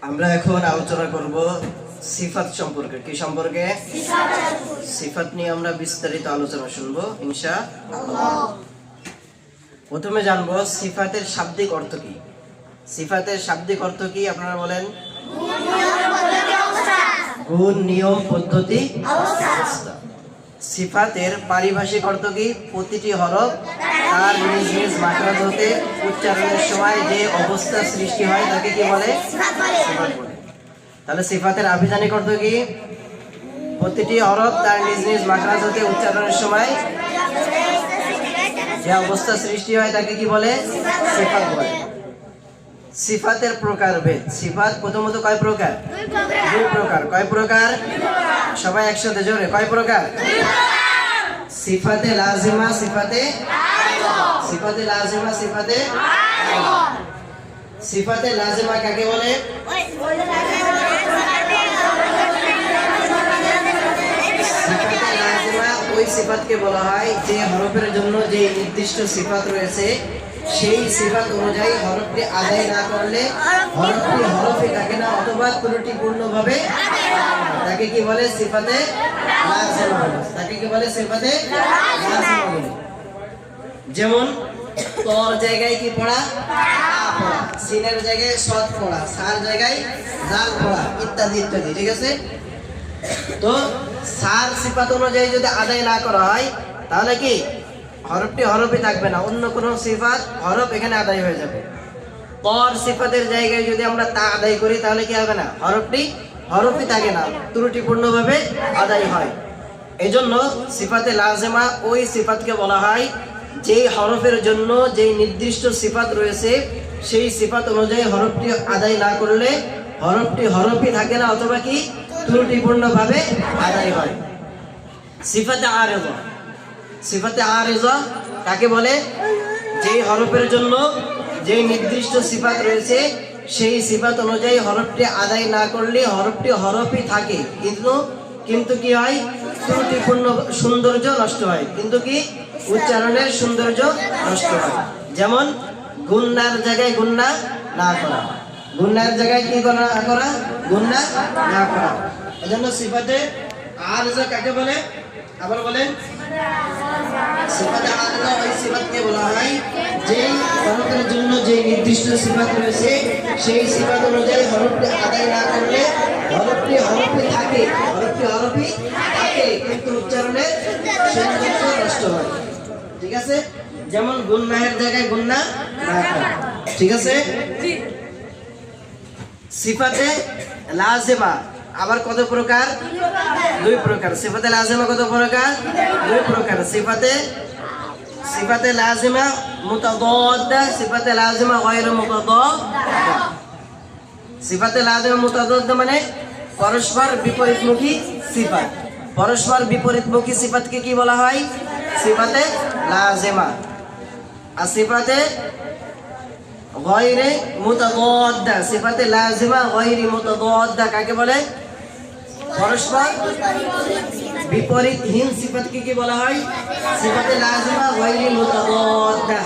আমরা এখন আলোচনা করব সিফাত সম্পর্কে। কি সম্পর্কে? সিফাত নিয়ে আমরা বিস্তারিত আলোচনা শুনবো ইনশাআল্লাহ। প্রথমে জানবো সিফাতের শাব্দিক অর্থ কি। সিফাতের শাব্দিক অর্থ কি আপনারা বলেন? গুণ, নিয়ম, পদ্ধতি, অবস্থা। সিফাতের পারিভাষিক অর্থ কি? প্রতিটি হরফ তার নিজ নিজ মাখরাজ হতে উচ্চারণের সময় যে অবস্থা সৃষ্টি হয় তাকে কি বলে? সিফাত বলে। তাহলে সিফাতের আভিধানিক অর্থ কি? প্রতিটি হরফ তার নিজ নিজ মাখরাজ হতে উচ্চারণের সময় যে অবস্থা সৃষ্টি হয় তাকে কি বলে? সিফাত বলে। সিফাতের প্রকারভেদ। সিফাত প্রথমত কয় প্রকার? দুই প্রকার। কয় প্রকার? সবাই একসাথে জোরে, কয় প্রকার? সিফাতে লাজিমা, সিফাতে লাজিমা, সিফাতে সিফাতে লাজিমা কাকে বলে? সিফাতে লাজিমা ওই সিফাতকে বলা হয় যে হরফের জন্য যে নির্দিষ্ট সিফাত রয়েছে সেই সিফাত অনুযায়ী হরফটি আদায় না করলে হরফটি হরফে থাকে না অথবা ত্রুটিপূর্ণভাবে তাকে কি বলে? সিফাতে লাজিমা বলে। তাকে কি বলে? সিফাতে লাজিমা বলে। যেমন তোর জায়গায় কি পড়া? পড়া। সিনের জায়গায় সদ পড়া, সার জায়গায় জাল পড়া, ইত্যাদি ইত্যাদি। ঠিক আছে? তো সার সিফাত অনুযায়ী যদি আদায় না করা হয় তাহলে কি হরফটি হরফে থাকবে না, অন্য কোনো সিফাত হরফ এখানে আদায় হয়ে যাবে। পর সিফাতের জায়গায় যদি আমরা তা আদায় করি তাহলে কি হবে না? হরফটি হরফে থাকে না, ত্রুটিপূর্ণভাবে আদায় হয়। এজন্য সিফাতে লাজিমা ওই সিফাতকে বলা হয় যেই হরফের জন্য যেই নির্দিষ্ট সিফাত রয়েছে সেই সিফাত অনুযায়ী হরফটি আদায় না করলে হরফটি হরফই থাকে না অথবা কি ত্রুটিপূর্ণভাবে আদায় হয়। সিফাতে আরিযা। সিফাতে আরিযা কাকে বলে? যেই হরফের জন্য যেই নির্দিষ্ট সিফাত রয়েছে সেই সিফাত অনুযায়ী হরফটি আদায় না করলে হরফটি হরফই থাকে কিন্তু কি হয়? ত্রুটিপূর্ণ সৌন্দর্য নষ্ট হয়, কিন্তু কি উচ্চারণের সৌন্দর্য নষ্ট হয়। যেমন গুন্নার জায়গায় গুন্না না করা, গুন্নার জায়গায় কি করা? গুন্না না করা। এজন্য সিফাতে আরিযা কাকে বলে? আবার বলেন। সিফাতে আরিযা ওই সিফাতকে বলা হয় যেই হরফের জন্য যে নির্দিষ্ট সিফাত রয়েছে সেই সিফাত অনুযায়ী হরফটি আদায় না করলে হরফটি হরফে থাকে, কিন্তু উচ্চারণে সৌন্দর্য নষ্ট হয়। ঠিক আছে? যেমন গুন্নাহের জায়গায় গুন্না না করা। ঠিক আছে? সিফাতে লাজিমা আবার কত প্রকার? দুই প্রকার। সিফাতে লাজিমা কত প্রকার? দুই প্রকার। সিফাতে লাজিমা মুতাদাদ্দা, সিফাতে লাজিমা গায়রু মুতাদাদ্দা। সিফাতে লাজিমা মুতাদাদ্দা মানে পরস্পর বিপরীতমুখী সিফাত। পরস্পর বিপরীতমুখী সিফাতকে কি বলা হয়? সিফাতে লাজিমা। আর সিফাতে গায়রে মুতাদাদ্দা, সিফাতে লাজিমা গায়রি মুতাদাদ্দা কাকে বলে? পরস্পর বিপরীতহীন সিফাতকে কি বলা হয়? সিফাতে লাজিমা গায়রি মুতাদাদ্দা।